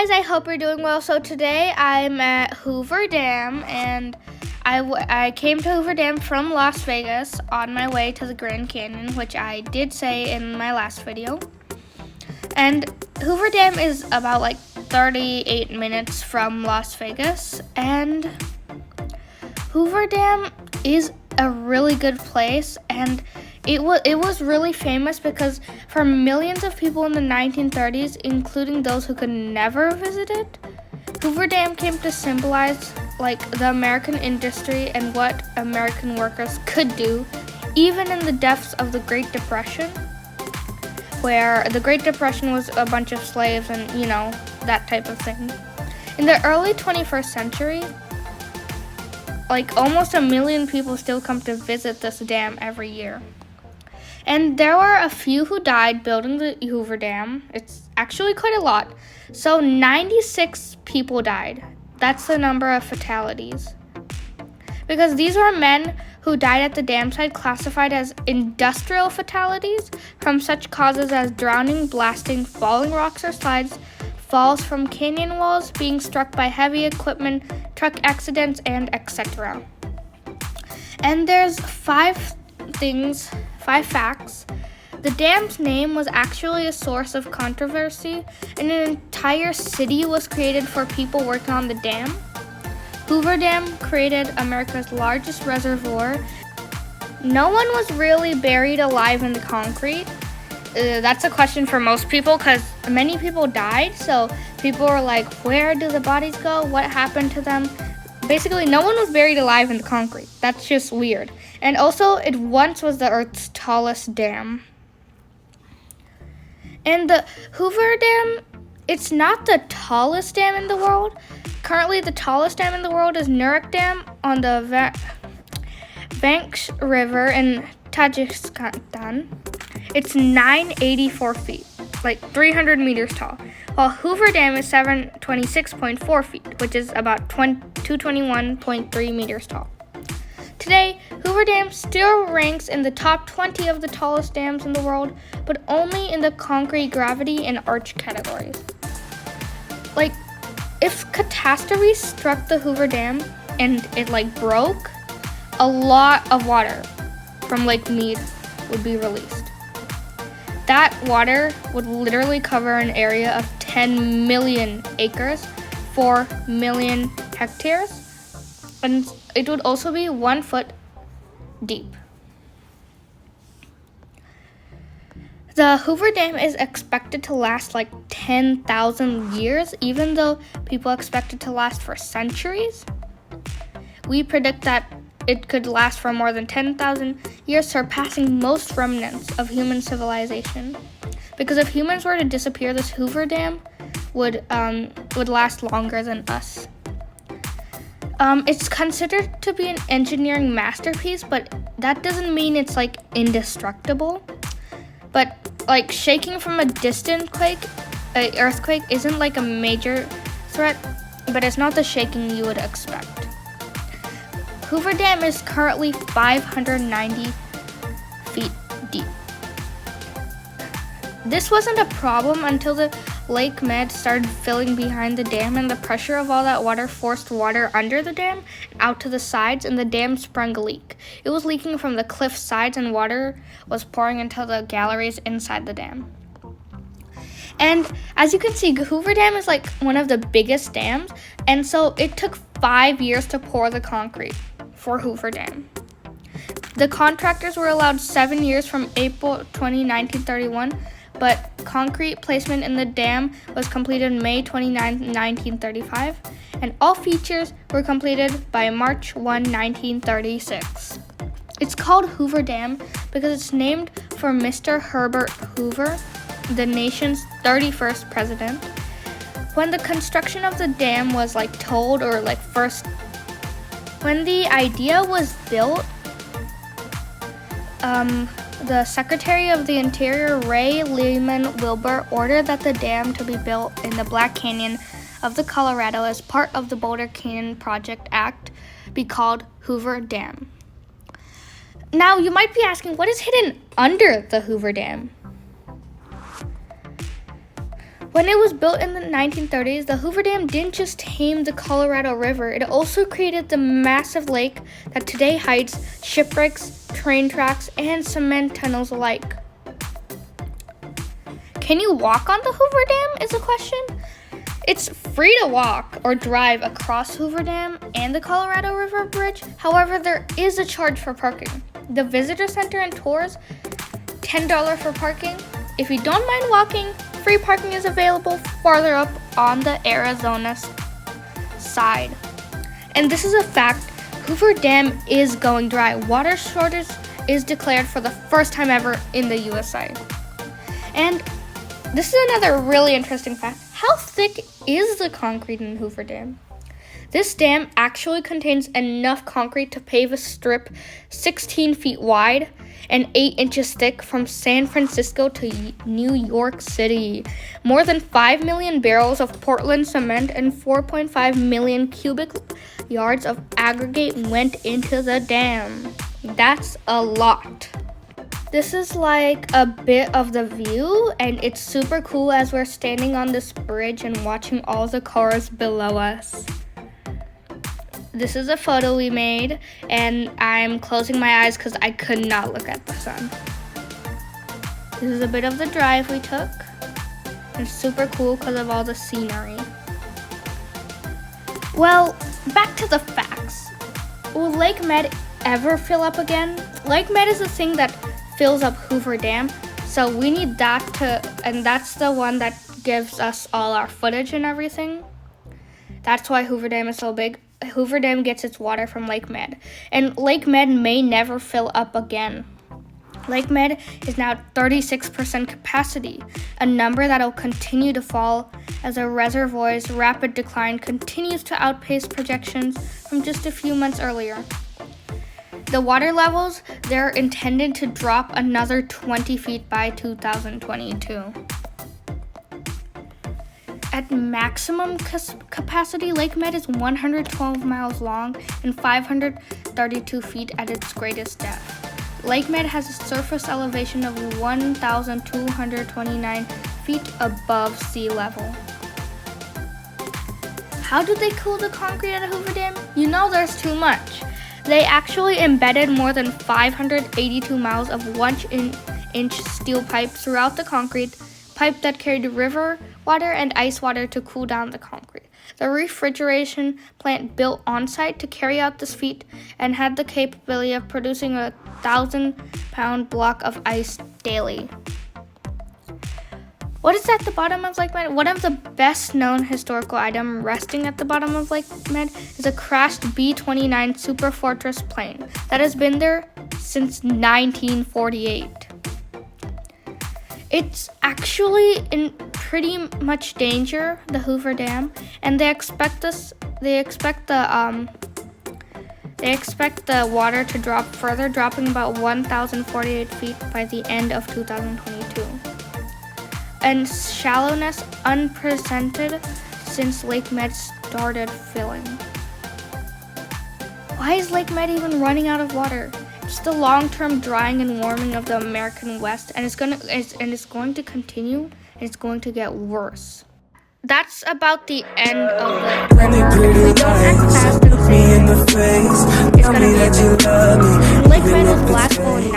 guys, I hope you're doing well. So today I'm at Hoover Dam, and I came to Hoover Dam from Las Vegas on my way to the Grand Canyon, which I did say in my last video. And Hoover Dam is about like 38 minutes from Las Vegas, and Hoover Dam is a really good place, and it was really famous because for millions of people in the 1930s, including those who could never visit it, Hoover Dam came to symbolize like the American industry and what American workers could do, even in the depths of the Great Depression, where the Great Depression was a bunch of slaves and, that type of thing. In the early 21st century, like almost 1 million people still come to visit this dam every year. And there were a few who died building the Hoover Dam. It's actually quite a lot. So 96 people died. That's the number of fatalities. Because these were men who died at the dam site classified as industrial fatalities from such causes as drowning, blasting, falling rocks or slides, falls from canyon walls, being struck by heavy equipment, truck accidents, and etc. And there's five facts. The dam's name was actually a source of controversy, and an entire city was created for people working on the dam. Hoover Dam created America's largest reservoir. No one was really buried alive in the concrete. That's a question for most people because many people died, so people were like, where do the bodies go? What happened to them? Basically, no one was buried alive in the concrete. That's just weird. And also, it once was the Earth's tallest dam. And the Hoover Dam, it's not the tallest dam in the world. Currently, the tallest dam in the world is Nurak Dam on the Vanks River in Tajikistan. It's 984 feet, like 300 meters tall, while Hoover Dam is 726.4 feet, which is about 221.3 meters tall. Today, Hoover Dam still ranks in the top 20 of the tallest dams in the world, but only in the concrete, gravity, and arch categories. Like, if catastrophe struck the Hoover Dam and it broke, a lot of water from Lake Mead would be released. That water would literally cover an area of 10 million acres, 4 million hectares, and it would also be 1 foot deep. The Hoover Dam is expected to last like 10,000 years, even though people expect it to last for centuries. We predict that it could last for more than 10,000 years, surpassing most remnants of human civilization. Because if humans were to disappear, this Hoover Dam would last longer than us. It's considered to be an engineering masterpiece, but that doesn't mean it's indestructible. But shaking from a distant earthquake isn't a major threat, but it's not the shaking you would expect. Hoover Dam is currently 590 feet deep. This wasn't a problem until the Lake Mead started filling behind the dam, and the pressure of all that water forced water under the dam out to the sides, and the dam sprung a leak. It was leaking from the cliff sides, and water was pouring into the galleries inside the dam. And as you can see, Hoover Dam is one of the biggest dams, and so it took 5 years to pour the concrete for Hoover Dam. The contractors were allowed 7 years from April 20, 1931, but concrete placement in the dam was completed May 29, 1935, and all features were completed by March 1, 1936. It's called Hoover Dam because it's named for Mr. Herbert Hoover, the nation's 31st president. When the construction of the dam was when the idea was built, the Secretary of the Interior, Ray Lyman Wilbur, ordered that the dam to be built in the Black Canyon of the Colorado as part of the Boulder Canyon Project Act be called Hoover Dam. Now, you might be asking, what is hidden under the Hoover Dam? When it was built in the 1930s, the Hoover Dam didn't just tame the Colorado River, it also created the massive lake that today hides shipwrecks, train tracks, and cement tunnels alike. Can you walk on the Hoover Dam is a question? It's free to walk or drive across Hoover Dam and the Colorado River Bridge. However, there is a charge for parking. The visitor center and tours, $10 for parking. If you don't mind walking, free parking is available farther up on the Arizona side. And this is a fact, Hoover Dam is going dry. Water shortage is declared for the first time ever in the USA. And this is another really interesting fact. How thick is the concrete in Hoover Dam? This dam actually contains enough concrete to pave a strip 16 feet wide and 8 inches thick from San Francisco to New York City. More than 5 million barrels of Portland cement and 4.5 million cubic yards of aggregate went into the dam. That's a lot. This is like a bit of the view, and it's super cool as we're standing on this bridge and watching all the cars below us. This is a photo we made, and I'm closing my eyes because I could not look at the sun. This is a bit of the drive we took. It's super cool because of all the scenery. Well, back to the facts. Will Lake Med ever fill up again? Lake Med is the thing that fills up Hoover Dam, so we need that and that's the one that gives us all our footage and everything. That's why Hoover Dam is so big. Hoover Dam gets its water from Lake Med, and Lake Med may never fill up again. Lake Med is now 36% capacity, a number that will continue to fall as the reservoir's rapid decline continues to outpace projections from just a few months earlier. The water levels, they're intended to drop another 20 feet by 2022. At maximum capacity, Lake Med is 112 miles long and 532 feet at its greatest depth. Lake Med has a surface elevation of 1,229 feet above sea level. How do they cool the concrete at Hoover Dam? You know there's too much. They actually embedded more than 582 miles of 1-inch steel pipe throughout the concrete, pipe that carried river water and ice water to cool down the concrete. The refrigeration plant built on-site to carry out this feat and had the capability of producing a 1,000-pound block of ice daily. What is at the bottom of Lake Med? One of the best-known historical items resting at the bottom of Lake Med is a crashed B-29 Superfortress plane that has been there since 1948. It's actually in pretty much danger, the Hoover Dam, and they expect the water to drop further, dropping about 1,048 feet by the end of 2022. And shallowness unprecedented since Lake Med started filling. Why is Lake Med even running out of water? It's the long-term drying and warming of the American West, and it's going to continue, and it's going to get worse. That's about the end of the river. If we don't act fast and safe, it's going to be a big one. Lake Med was last full in